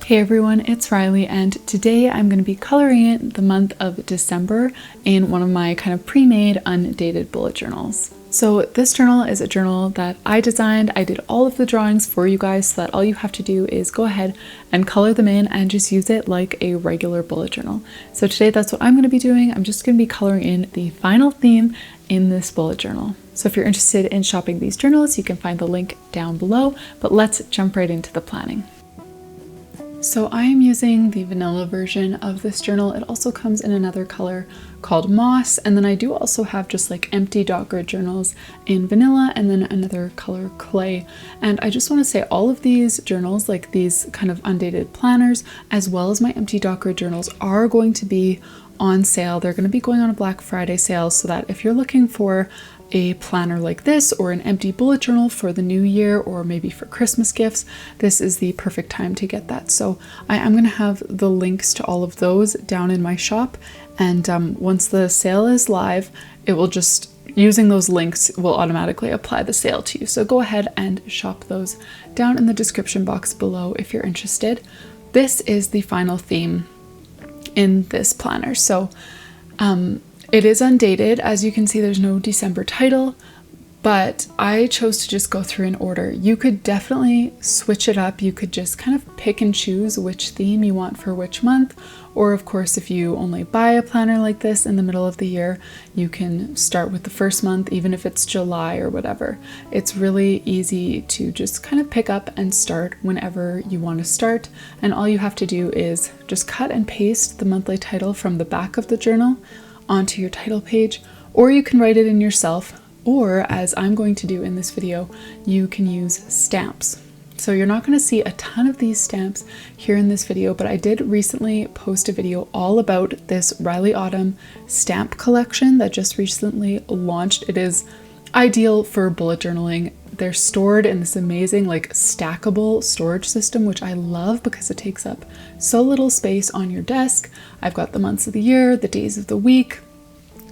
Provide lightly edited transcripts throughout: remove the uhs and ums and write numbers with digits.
Hey everyone, it's Riley, and today I'm going to be coloring in the month of December in one of my kind of pre-made undated bullet journals. So this journal is a journal that I designed. I did all of the drawings for you guys so that all you have to do is go ahead and color them in and just use it like a regular bullet journal. So today that's what I'm going to be doing. I'm just going to be coloring in the final theme in this bullet journal. So if you're interested in shopping these journals, you can find the link down below, but let's jump right into the planning. So I am using the vanilla version of this journal. It also comes in another color called Moss, and then I do also have just like empty dot grid journals in vanilla and then another color clay. And I just want to say all of these journals, like these kind of undated planners, as well as my empty dot grid journals, are going to be on sale. They're going to be going on a Black Friday sale, so that if you're looking for a planner like this or an empty bullet journal for the new year or maybe for Christmas gifts, this is the perfect time to get that. So I am going to have the links to all of those down in my shop, and once the sale is live, it will just, using those links will automatically apply the sale to you. So go ahead and shop those down in the description box below if you're interested. This is the final theme in this planner. So it is undated. As you can see, there's no December title, but I chose to just go through in order. You could definitely switch it up. You could just kind of pick and choose which theme you want for which month. Or of course, if you only buy a planner like this in the middle of the year, you can start with the first month, even if it's July or whatever. It's really easy to just kind of pick up and start whenever you want to start. And all you have to do is just cut and paste the monthly title from the back of the journal onto your title page, or you can write it in yourself, or as I'm going to do in this video, you can use stamps. So you're not going to see a ton of these stamps here in this video, but I did recently post a video all about this Riley Autumn stamp collection that just recently launched. It is ideal for bullet journaling. They're stored in this amazing like stackable storage system, which I love because it takes up so little space on your desk. I've got the months of the year, the days of the week,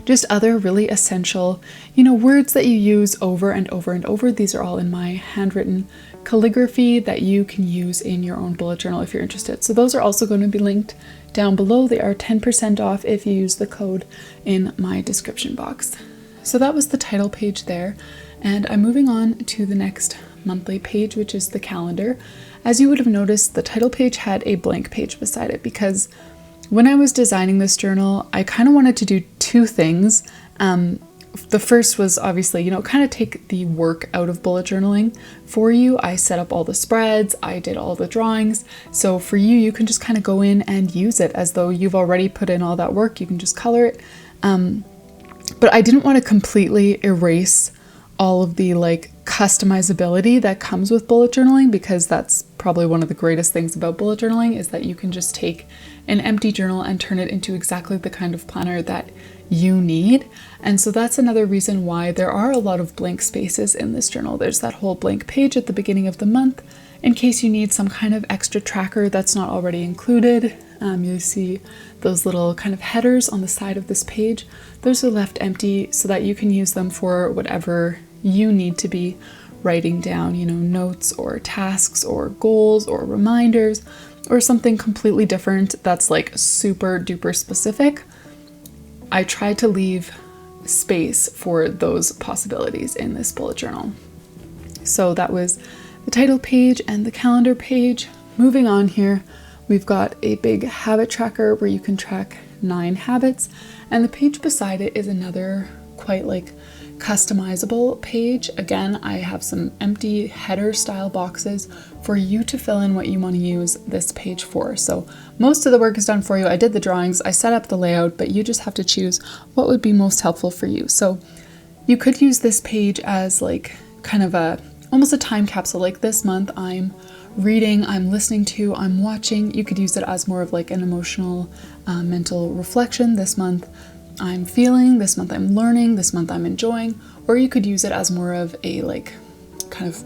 just other really essential, words that you use over and over and over. These are all in my handwritten calligraphy that you can use in your own bullet journal if you're interested. So those are also going to be linked down below. They are 10% off if you use the code in my description box. So that was the title page there. And I'm moving on to the next monthly page, which is the calendar. As you would have noticed, the title page had a blank page beside it because when I was designing this journal, I kind of wanted to do two things. The first was obviously, kind of take the work out of bullet journaling for you. I set up all the spreads, I did all the drawings. So for you, you can just kind of go in and use it as though you've already put in all that work. You can just color it. But I didn't want to completely erase all of the like customizability that comes with bullet journaling, because that's probably one of the greatest things about bullet journaling is that you can just take an empty journal and turn it into exactly the kind of planner that you need. And so that's another reason why there are a lot of blank spaces in this journal. There's that whole blank page at the beginning of the month in case you need some kind of extra tracker that's not already included. You see those little kind of headers on the side of this page. Those are left empty so that you can use them for whatever you need to be writing down, notes or tasks or goals or reminders or something completely different that's like super duper specific. I tried to leave space for those possibilities in this bullet journal. So that was the title page and the calendar page. Moving on here, we've got a big habit tracker where you can track 9 habits, and the page beside it is another quite like customizable page. Again, I have some empty header style boxes for you to fill in what you want to use this page for. So most of the work is done for you. I did the drawings, I set up the layout, but you just have to choose what would be most helpful for you. So you could use this page as like kind of almost a time capsule. Like this month I'm reading, I'm listening to, I'm watching. You could use it as more of like an emotional, mental reflection. This month I'm feeling, this month I'm learning, this month I'm enjoying. Or you could use it as more of a like kind of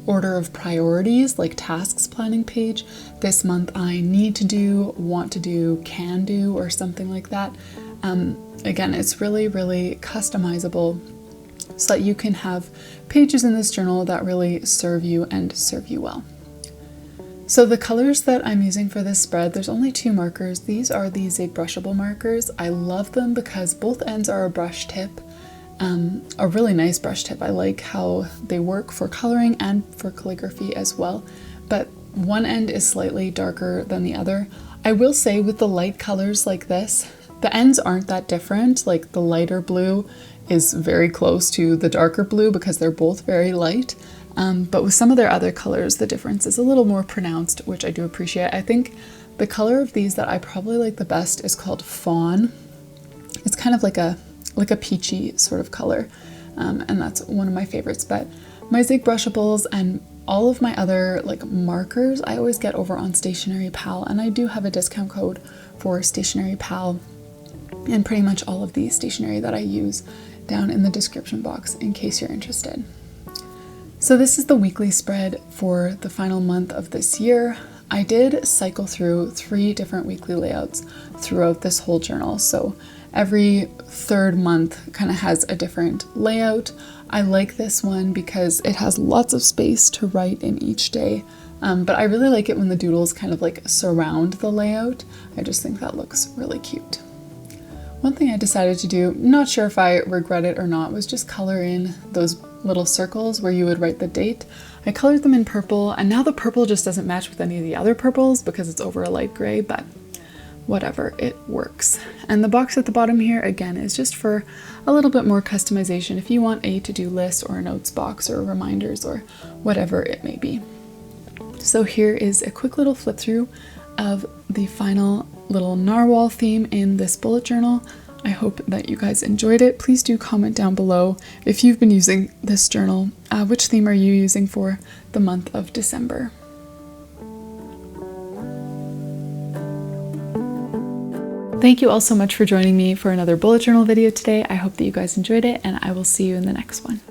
order of priorities, like tasks planning page. This month I need to do, want to do, can do, or something like that. Again, it's really, really customizable so that you can have pages in this journal that really serve you and serve you well. So the colors that I'm using for this spread, there's only 2 markers. These are the Zig brushable markers. I love them because both ends are a brush tip, a really nice brush tip. I like how they work for coloring and for calligraphy as well, but one end is slightly darker than the other. I will say with the light colors like this, the ends aren't that different. Like the lighter blue is very close to the darker blue because they're both very light. But with some of their other colors, the difference is a little more pronounced, which I do appreciate. I think the color of these that I probably like the best is called Fawn. It's kind of like a peachy sort of color, and that's one of my favorites. But my Zig brushables and all of my other like markers I always get over on Stationery Pal, and I do have a discount code for Stationery Pal and pretty much all of the stationery that I use down in the description box in case you're interested. So this is the weekly spread for the final month of this year. I did cycle through 3 different weekly layouts throughout this whole journal. So every 3rd month kind of has a different layout. I like this one because it has lots of space to write in each day. But I really like it when the doodles kind of like surround the layout. I just think that looks really cute. One thing I decided to do, not sure if I regret it or not, was just color in those little circles where you would write the date. I colored them in purple, and now the purple just doesn't match with any of the other purples because it's over a light gray, but whatever, it works. And the box at the bottom here, again, is just for a little bit more customization if you want a to-do list or a notes box or reminders or whatever it may be. So here is a quick little flip through of the final little narwhal theme in this bullet journal. I hope that you guys enjoyed it. Please do comment down below if you've been using this journal. Which theme are you using for the month of December? Thank you all so much for joining me for another bullet journal video today. I hope that you guys enjoyed it, and I will see you in the next one.